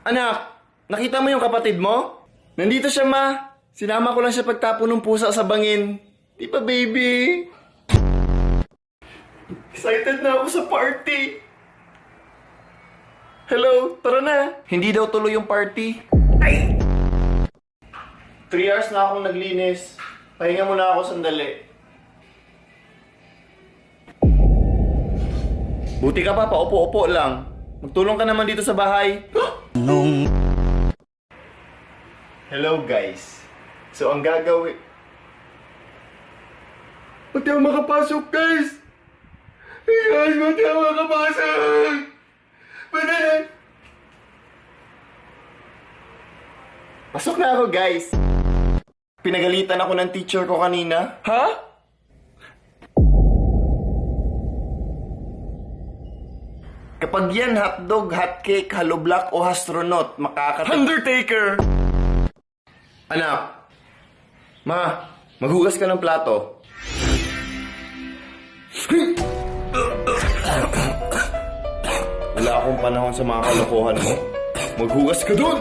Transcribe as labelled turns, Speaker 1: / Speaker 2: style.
Speaker 1: Anak, nakita mo yung kapatid mo? Nandito siya, ma. Sinama ko lang siya pagtapo ng pusa sa bangin. Di ba, baby? Excited na ako sa party. Hello, tara na. Hindi daw tuloy yung party. Ay! 3 hours na akong naglinis. Pahinga muna ako sandali. Buti ka pa, paupo-upo lang. Magtulong ka naman dito sa bahay. Hello guys. So ang gagawin... Ba't ako makapasok guys? Guys, ba't ako makapasok? Ba't Pasok na ako guys. Pinagalitan ako ng teacher ko kanina. Ha? Kapag yan hotdog, hotcake, haloblak o astronaut, Undertaker! Anak, ma, maghugas ka ng plato. Wala akong panahon sa mga kalokohan mo. Maghugas ka dun!